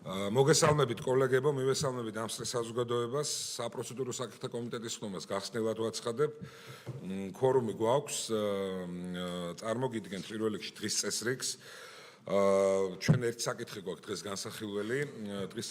მოგესალმებით კოლეგებო, მივესალმებით ამ საზოგადოებას, საპროცედურო საკითხთა კომიტეტის ხმას გახსნელად ვაცხადებ. Ქორუმი გვაქვს, წარმოგიდგენთ პირველ რიგში დღის წესრიგს. ჩვენ ერთ საკითხი გვაქვს დღეს განსახილველი. დღის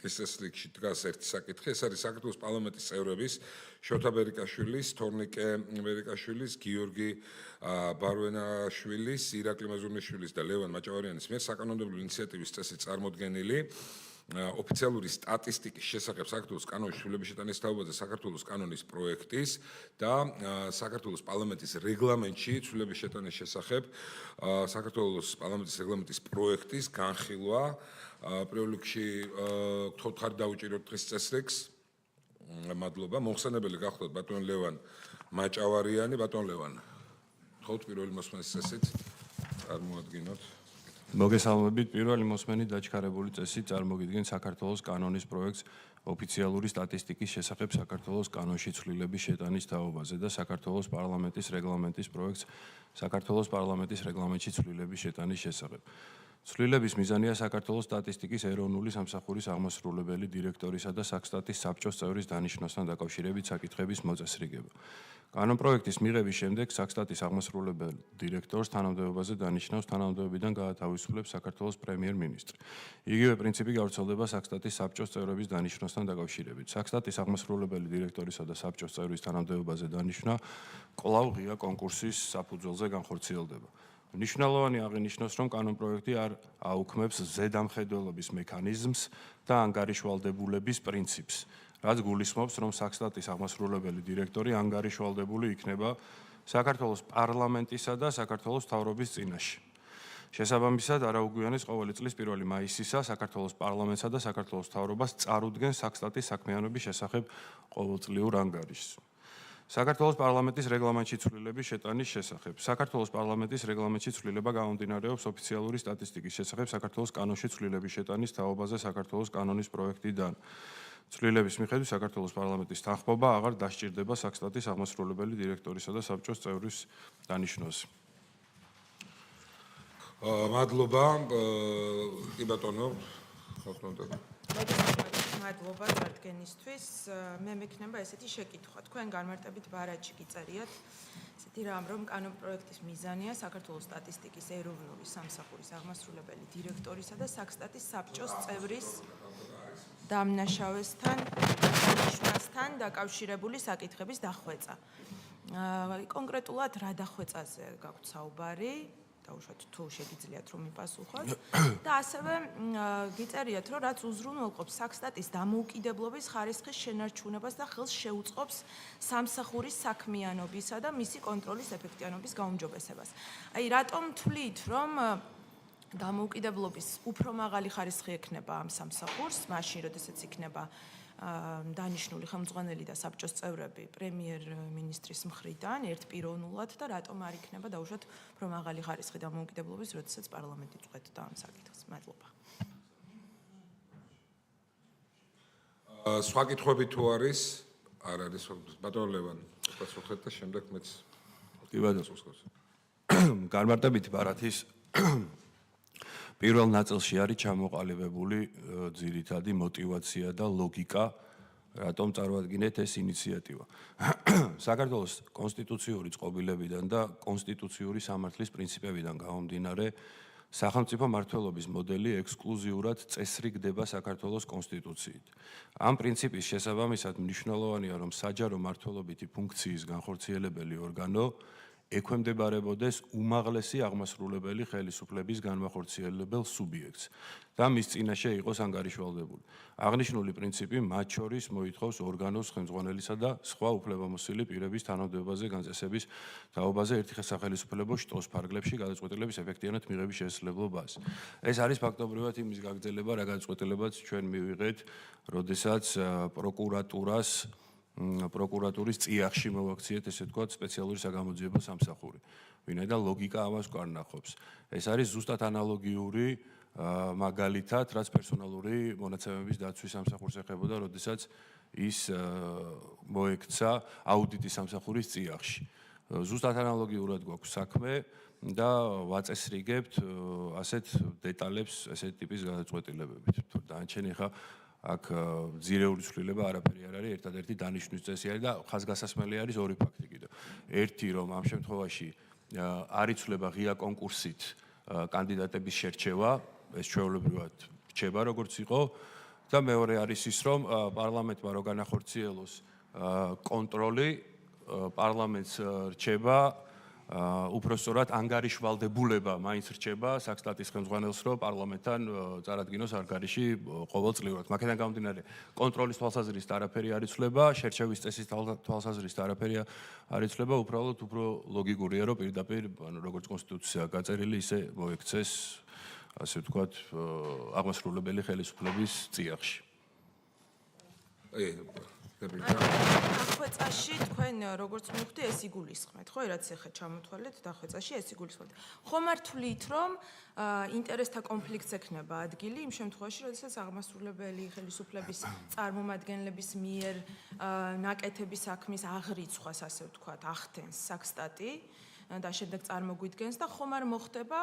წესრიგში დგას ერთი საკითხი, ეს არის საქართველოს პარლამენტის წევრების შოთა ბერიკაშვილის, თორნიკე ბერიკაშვილის, გიორგი ბარვენაშვილის, ირაკლი მაზურნიშვილის და ლევან მაჭავარიანის მიერ საკანონმდებლო ინიციატივის წესით წარმოდგენილი ოფიციალური სტატისტიკის შესახებ საქართველოს კანონის ცვლილების შეტანის თაობაზე საქართველოს კანონის პროექტის და საქართველოს პარლამენტის რეგლამენტში ცვლილების შეტანის შესახებ საქართველოს პარლამენტის რეგლამენტის პროექტის განხილვა. პირველ რიგში გთხოვთ ხარ დავუჭიროთ დღის წესრიგს. მადლობა. მოხსენებელი გახლავთ ბატონ ლევან მაჭავარიანი. ბატონ ლევან, გთხოვთ პირველი მოსმენის წესით წარმოადგინოთ. მოგესალმებით, პირველი მოსმენი დაჩქარებული წესით წარმოგიდგენ საქართველოს კანონის პროექტს ოფიციალური სტატისტიკის შესახებ საქართველოს კანონში ცვლილების შეტანის თაობაზე და საქართველოს პარლამენტის რეგლამენტის პროექტს საქართველოს პარლამენტის რეგლამენტში ცვლილების შეტანის შესახებ. ცვლილების მიზანია საქართველოს სტატისტიკის ეროვნული სამსახურის აღმასრულებელი დირექტორისა და საქსტატის საბჭოს წევრის დანიშვნასთან დაკავშირებით საკითხების მოწესრიგება. კანონპროექტის მიღების შემდეგ საქსტატის აღმასრულებელ დირექტორს თანამდებობაზე დანიშნავს თანამდებობიდან გაათავისუფლებს საქართველოს პრემიერ-მინისტრი. იგივე პრინციპი გავრცელდება საქსტატის საბჭოს წევრების დანიშვნასთან დაკავშირებით. საქსტატის აღმასრულებელი დირექტორისა და საბჭოს წევრის თანამდებობაზე დანიშვნა კვლავ ღია კონკურსის საფუძველზე განხორციელდება. მნიშვნელოვანი აღინიშნოს, რომ კანონპროექტი არ აუქმებს ზედამხედველობის მექანიზმს და ანგარიშვალდებულების პრინციპს, რაც გულისხმობს, რომ საქსტატის აღმასრულებელი დირექტორი ანგარიშვალდებული იქნება საქართველოს პარლამენტისა და საქართველოს მთავრობის წინაშე. შესაბამისად, არაუგვიანეს ყოველი წლის 1 მაისისა საქართველოს პარლამენტსა და საქართველოს მთავრობას წარუდგენ საქსტატის საქმიანობის შესახებ ყოველწლიურ ანგარიშს. საქართველოს პარლამენტის რეგლამენტში ცვლილების შეტანის შესახებ. საქართველოს პარლამენტის რეგლამენტში ცვლილება გამომდინარეობს ოფიციალური სტატისტიკის შესახებ საქართველოს კანონში ცვლილების შეტანის თაობაზე საქართველოს კანონის პროექტიდან. ცვლილების მიხედვით საქართველოს პარლამენტის თანხმობა აღარ დასჭირდება საქსტატის აღმასრულებელი დირექტორისა და საბჭოს წევრის დანიშვნაზე. მადლობა. კი ბატონო, მადლობა წარდგენისთვის. მე მექნება ესეთი შეკითხვა. თქვენ განმარტებით ბარათში გიწერიათ ესეთი რამ, რომ კანონპროექტის მიზანია საქართველოს სტატისტიკის ეროვნული სამსახურის აღმასრულებელი დირექტორისა და საქსტატის საბჭოს წევრის დამნაშავესთან დაკავშირებული საკითხების დახვეწა. კონკრეტულად რა დახვეწაზე გაქვთ საუბარი? დაუშვათ თუ შეგიძლიათ რომ მიპასუხოთ და ასევე გიწერიათ რომ რაც უზრუნველყოფს საქსტატის დამოუკიდებლობის ხარისხის შენარჩუნებას და ხელს შეუწყობს სამსახურის საქმიანობისა და მისი კონტროლის ეფექტიანობის გაუმჯობესებას. აი რატომ თვლით რომ დამოუკიდებლობის უფრო მაღალი ხარისხი ექნება ამ სამსახურს, მაშინ როდესაც იქნება დანიშნული ხელმძღვანელი და საბჭოს წევრები პრემიერ-მინისტრის მხრიდან ერთპიროვნულად და რატომ არ იქნება დაუშვათ უფრო მაღალი ხარისხი დამოუკიდებლობის, როდესაც პარლამენტი წვეთდა ამ საკითხს. მადლობა. სხვა კითხვები თუ არის? არ არის. ბატონ ლევან, პასუხეთ და შემდეგ მეც. კი ბატონო. განმარტებითი ბარათის პირველ ნაწილში არის ჩამოყალიბებული ძირითადი мотиваცია და ლოგიკა, რატომ წარმოადგინეთ ეს ინიციატივა. საქართველოს კონსტიტუციური წყობილებიდან და კონსტიტუციური სამართლის პრინციპებიდან გამომდინარე, სახელმწიფო მმართველობის მოდელი ექსკლუზიურად წესრიგდება საქართველოს კონსტიტუციით. ამ პრინციპის შესაბამისად მნიშვნელოვანია, რომ საჯარო მმართველობითი ფუნქციის განხორციელებელი ორგანო ექვემდებარებოდეს უმაღლესი აღმასრულებელი ხელისუფლების განმახორციელებელ სუბიექტს და მის წინაშე იყოს ანგარიშვალდებული. აღნიშნული პრინციპი მათ შორის მოითხოვს ორგანოს ხელმძღვანელისა და სხვა უფლებამოსილი პირების თანამდებობაზე განწესების თაობაზე ერთი სახელისუფლებო შტოს ფარგლებში გადაწყვეტილების ეფექტიანად მიღების შესაძლებლობას. ეს არის ფაქტობრივად იმის გაგრძელება, რა გადაწყვეტილებაც ჩვენ მივიღეთ, როდესაც პროკურატურის წიაღში მოვაქციეთ, ესე ვთქვათ, სპეციალური საგამოძიებო სამსახური. ვინაიდან ლოგიკა ამას გვარნახობს. ეს არის ზუსტად ანალოგიური მაგალითად, რაც პერსონალური მონაცემების დაცვის სამსახურს ეხებოდა, როდესაც ის მოექცა აუდიტის სამსახურის წიაღში. ზუსტად ანალოგიურად გვაქვს საქმე და ვაწესრიგებთ ასეთ დეტალებს, ესეთ ტიპის გადაწყვეტილებებით. თუ დანარჩენი ხა აქ ძირეული ცვლილება არაფერი არ არის, ერთადერთი დანიშვნის წესი არის და ხაზგასასმელი არის ორი ფაქტი კიდევ. ერთი, რომ ამ შემთხვევაში არ იცვლება ღია კონკურსით კანდიდატების შერჩევა, ეს ჩვეულებრივად რჩება როგორც იყო და მეორე არის ის, რომ პარლამენტმა რო განახორციელოს კონტროლი, პარლამენტს რჩება უпростоრად ანგარიშვალდებულება მაინც რჩება საქსტატის ხელმძღვანელს, რომ პარლამენტთან წარადგინოს ანგარიში ყოველწლიურად. მაქედან გამომდინარე, კონტროლის თვალსაზრისით არაფერი არ იცვლება, შერჩევის წესის თვალსაზრისით არაფერი არ იცვლება, უბრალოდ უფრო ლოგიკურია, რომ პირდაპირ, როგორც კონსტიტუცია გაწერილი, ისე მოექცეს, ასე ვთქვათ, აღმასრულებელი ხელისუფლების წიაღში. დახვეწაში თქვენ როგორც მივხვდი ეს იგულისხმეთ, ხო, რაც ახლა ჩამოთვალეთ დახვეწაში ეს იგულისხმეთ. ხომ არ თვლით, რომ ინტერესთა კონფლიქტს ექნება ადგილი იმ შემთხვევაში, როდესაც აღმასრულებელი ხელისუფლების წარმომადგენლების მიერ ნაკეთების საქმის აღრიცხვას, ასე ვთქვათ, ახდენს საქსტატი და შემდეგ წარმოგვიდგენს და ხომ არ მოხდება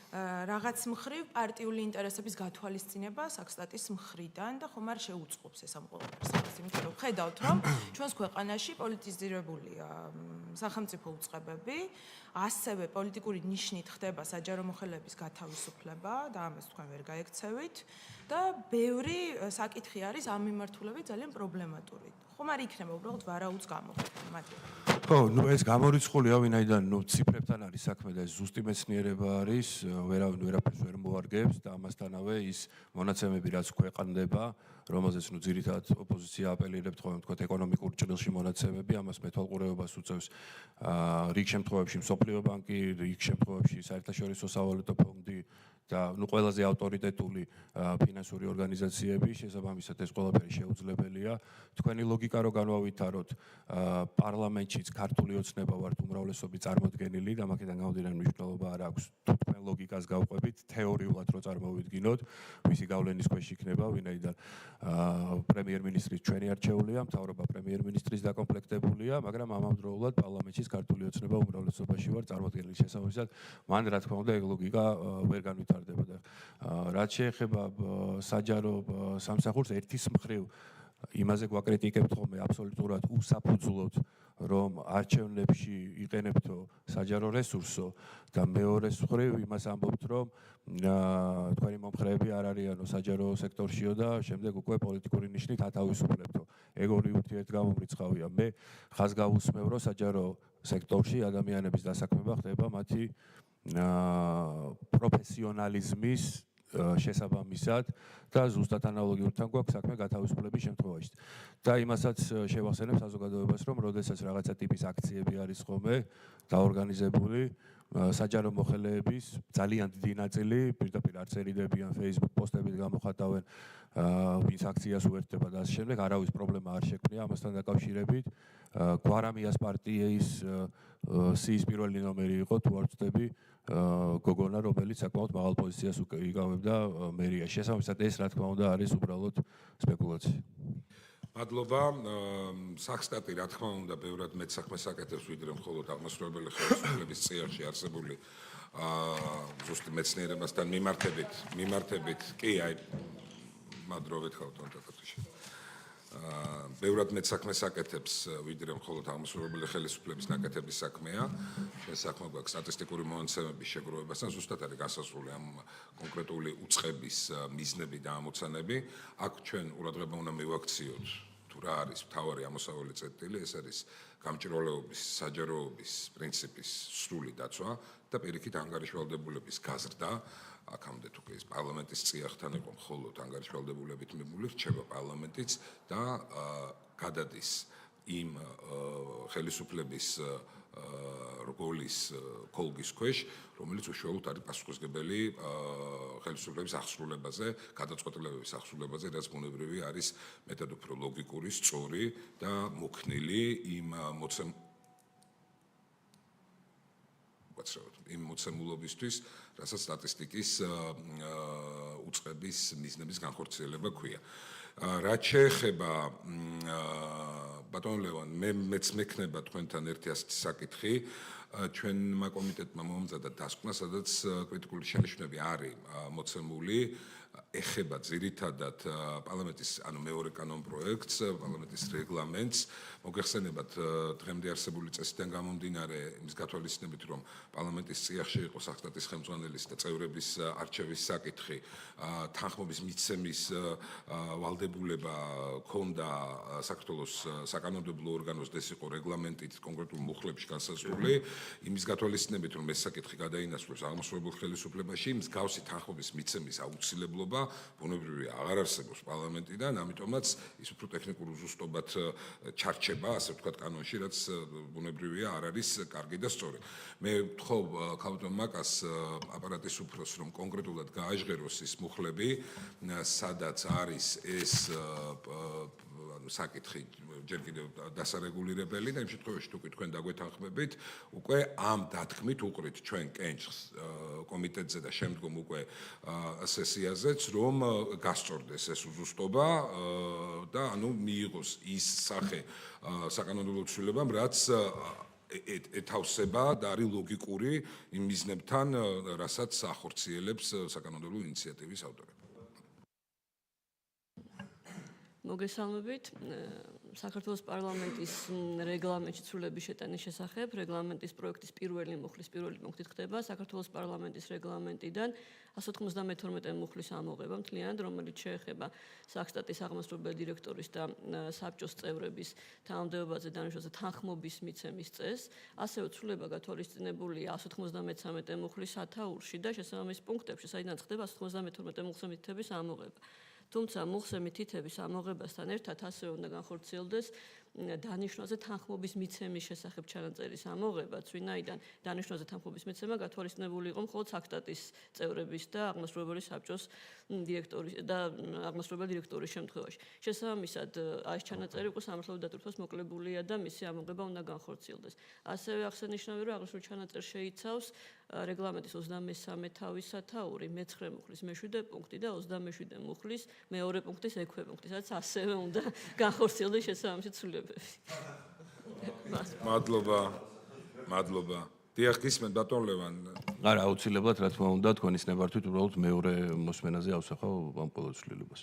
რაღაც მხრივ პარტიული ინტერესების გათვალისწინება საქსტატის მხრიდან და ხომ არ შეუწყობს ეს ამ ყველაფერს. იმიტომ რომ ხედავთ, რომ ჩვენს ქვეყანაში პოლიტიზირებულია სახელმწიფო უწყებები, ასევე პოლიტიკური ნიშნით ხდება საჯარო მოხელეების გათავისუფლება და ამას თქვენ ვერ გაექცევით და ბევრი საკითხი არის ამ მიმართულებით ძალიან პრობლემატური. ხომ არ იქნება უბრალოდ ვარაუდს გამოხატვა მათი. ხო, ნუ ეს გამორიცხულია, ვინაიდან ციფრებთან არის საქმე და ეს ზუსტი მეცნიერება არის, ვერავინ ვერაფერს ვერ მოარგებს და ამასთანავე ის მონაცემები, რაც ქვეყნდება, რომელზეც ძირითადად ოპოზიცია აპელირებთ ხოლმე, თქვათ, ეკონომიკურ ჭრილში მონაცემები, ამას მეთვალყურეობას უწევს რიგ შემთხვევებში მსოფლიო ბანკი, რიგ შემთხვევებში საერთაშორისო სავალუტო ფონდი და ყველაზე ავტორიტეტული ფინანსური ორგანიზაციები, შესაბამისად ეს ყველაფერი შეუძლებელია. თქვენი ლოგიკა რო განვავითაროთ, პარლამენტშიც ქართული ოცნება ვართ უმრავლესობის წარმოდგენილი და მაქედან გამომდინარე მნიშვნელობა არ აქვს. თუ თქვენ ლოგიკას გავყვებით, თეორიულად რო წარმოვიდგინოთ, მისი გავლენის ქვეშ იქნება, ვინაიდან პრემიერ-მინისტრის ჩვენი არჩეულია, მთავრობა პრემიერ-მინისტრის დაკომპლექტებულია, მაგრამ ამავდროულად პარლამენტშიც ქართული ოცნება უმრავლესობაში ვართ წარმოდგენილი. შესაბამისად, მან რა თქმა უნდა ეგ ლოგიკა ვერ განვითარდება. რაც შეეხება საჯარო სამსახურს, ერთის მხრივ იმაზე გვაკრიტიკებთ ხოლმე აბსოლუტურად უსაფუძვლოდ, რომ არჩევნებში იყენებთო საჯარო რესურსო და მეორეს მხრივ იმას ამბობთ, რომ თქვენი მომხრეები არ არიანო საჯარო სექტორშიო და შემდეგ უკვე პოლიტიკური ნიშნით ათავისუფლებთო. ეგ ორი ურთიერთგამომრიცხავია. მე ხაზ გავუსმევ, რომ საჯარო სექტორში ადამიანების დასაქმება ხდება მათი პროფესიონალიზმის შესაბამისად და ზუსტად ანალოგიურთან გვაქვს საქმე გათავისუფლების შემთხვევაში. და იმასაც შევახსენებ საზოგადოებას, რომ როდესაც რაღაცა ტიპის აქციები არის ხოლმე დაორგანიზებული, საჯარო მოხელეების ძალიან დიდი ნაწილი პირდაპირ არც ერიდებიან Facebook პოსტებით გამოხატავენ, ვინც აქციას უერთდება და ასე შემდეგ, არავის პრობლემა არ შექმნია ამასთან დაკავშირებით. გვარამიას პარტიის სიის პირველი ნომერი იყო, თუ არ ვცდები, გოგონა, რომელიც საკმაოდ მაღალ პოზიციას იკავებდა მერიაში. შესაბამისად, ეს რა თქმა უნდა არის უბრალოდ სპეკულაცია. მადლობა. საქსტატი რა თქმა უნდა ბევრად მეტ საქმეს აკეთებს, ვიდრე მხოლოდ აღმასრულებელი ხელისუფლების წიაღში არსებული ზუსტი მეცნიერებასთან მიმართებით კი აი მადლობთ ხავთ თათათში. ბევრად მეტ საქმეს აკეთებს, ვიდრე მხოლოდ აღმასრულებელი ხელისუფლების ნაკეთების საქმეა. ჩვენ საქმე გვაქვს სტატისტიკური მონაცემების შეგროვებასთან, ზუსტად არის გასასრული ამ კონკრეტული უწყების მიზნები და ამოცანები. აქ ჩვენ ყურადღება უნდა მივაქციოთ, თუ რა არის მთავარი ამოსავალი წერტილი, ეს არის გამჭირვალეობის, საჯაროობის პრინციპის სრული დაცვა და პირიქით ანგარიშვალდებულების გაზრდა. აქამდე თუ კი ეს პარლამენტის წიაღთან იყო მხოლოდ ანგარიშვალდებულებით მიმული, რჩება პარლამენტიც და გადადის იმ ხელისუფლების რგოლის კოლგის ქვეშ, რომელიც უშუალოდ არის პასუხისმგებელი ხელისუფლების აღსრულებაზე, გადაწყვეტილებების აღსრულებაზე, რაც ბუნებრივი არის მეტად უფრო ლოგიკური, სწორი და მოქნილი იმ მოცემულობისთვის, რასაც სტატისტიკის უწყების მიზნების განხორციელება ქვია. რაც შეეხება ბატონ ლევან, მეც მექნება თქვენთან ერთი ასეთი საკითხი. ჩვენმა კომიტეტმა მომზადა დასკვნა, სადაც კრიტიკული შენიშვნები არის მოცემული. ეხება ძირითადად პარლამენტის, მეორე კანონ პროექტს, პარლამენტის რეგლამენტს. მოგეხსენებათ, დღემდე არსებული წესიდან გამომდინარე, იმის გათვალისწინებით, რომ პარლამენტის წიაღში იყო სახსტატის ხელმძღვანელის და წევრების არჩევის საკითხი, თანხმობის მიცემის ვალდებულება ჰქონდა საქართველოს საკანონმდებლო ორგანოს და ეს იყო რეგლამენტით კონკრეტულ მუხლებში განსაზღვრული. იმის გათვალისწინებით, რომ ეს საკითხი გადაინაცვლოს აღმასრულებელ ხელისუფლებაში, მსგავსი თანხმობის მიცემის აუცილებლობა ბუნებრივია აღარ არსებობს პარლამენტიდან, ამიტომაც ის უფრო ტექნიკურ უზუსტობად ჩარჩება, ასე ვთქვათ, კანონში, რაც ბუნებრივია არ არის კარგი და სწორი. მე ვთხოვ ქალბატონ მაკას აპარატის უფროსს, რომ კონკრეტულად გააჟღეროს ის მუხლები, სადაც არის ეს საკითხი ჯერ კიდევ დასარეგულირებელი და იმ შემთხვევაში თუ თქვენ დაგვეთანხმებით, უკვე ამ დათქმით უყრით ჩვენ კენჭს კომიტეტზე და შემდგომ უკვე სესიაზეც, რომ გასწორდეს ეს უზუსტობა და ანუ მიიღოს ის სახე საკანონმდებლო ცვლილებამ, რაც ეთავსება და არის ლოგიკური იმ მიზნებთან, რასაც ახორციელებს საკანონმდებლო ინიციატივის ავტორები. მოგესალმებით. საქართველოს პარლამენტის რეგლამენტში ცვლილების შეტანის შესახებ რეგლამენტის პროექტის პირველი მუხლის პირველი პუნქტით ხდება საქართველოს პარლამენტის რეგლამენტიდან 192 მუხლის ამოღება მთლიანად, რომელიც შეეხება სახსტატის აღმასრულებელი დირექტორის და საბჭოს წევრების თანამდებობაზე დანიშნულზე თანხმობის მიცემის წესს. ასევე ცვლილება გათვალისწინებულია 193 მუხლის სათაურში და შესაბამის პუნქტებში, საიდანაც ხდება 192 მუხლზე მითითების ამოღება. თუმცა მუხლზე მითითების ამოღებასთან ერთად ასევე უნდა განხორციელდეს დანიშნულზე თანხმობის მიცემის შესახებ ჩანაწერის ამოღებაც, ვინაიდან დანიშნულზე თანხმობის მიცემა გათვალისწინებული იყო მხოლოდ სახსტატის წევრების და აღმასრულებელი საბჭოს დირექტორის და აღმასრულებელი დირექტორის შემთხვევაში. შესაბამისად, ეს ჩანაწერი უკვე სამართლებრივ დატვირთვას მოკლებულია და მისი ამოღება უნდა განხორციელდეს. ასევე აღსანიშნავია, რომ აღმასრულებელ ჩანაწერს შეიცავს რეგლამენტის 23 თავის სათაური, მე-9 მუხლის მე-7 პუნქტი და 27 მუხლის მეორე პუნქტის ექვე პუნქტი, სადაც ასევე უნდა განხორციელდეს შესაბამისი ცვლილებები. მადლობა. დიახ, გისმენთ ბატონ ლევან. არა, აუცილებლად, რა თქმა უნდა, თქვენის ნებართვით უბრალოდ მეორე მოსმენაზე ავსახავ ამ ყოველ ცვლილებას.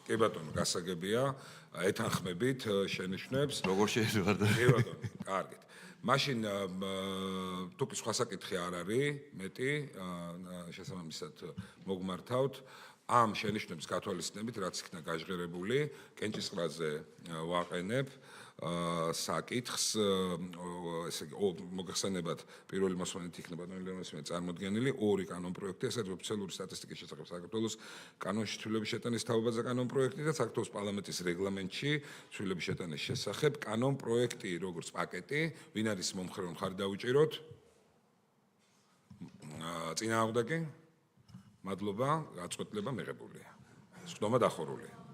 კი ბატონო, გასაგებია, ეთანხმებით შენიშვნებს. როგორ შეიძლება? კი ბატონო, კარგით. მაშინ თუ კი სხვა საკითხი არ არის, მეტი შესაბამისად მოგმართავთ ამ შენიშვნების გათვალისწინებით, რაც იქნა გაჟღერებული, კენჭისყრაზე ვაყენებ საკითხს, ესე იგი, მოგეხსენებათ, პირველი მოსმენით იქნება წარმოდგენილი ორი კანონ პროექტი, ესაა ოფიციალური სტატისტიკის შესახებ საქართველოს კანონში ცვლილების შეტანის თაობაზე კანონ პროექტი და საქართველოს პარლამენტის რეგლამენტში ცვლილების შეტანის შესახებ კანონ პროექტი, როგორც პაკეტი, ვინ არის მომხრე, რომ ხარი დავიჭიროთ? წინააღმდეგი? მადლობა, გაწყვეტილება მიღებულია. სხდომა დახურულია.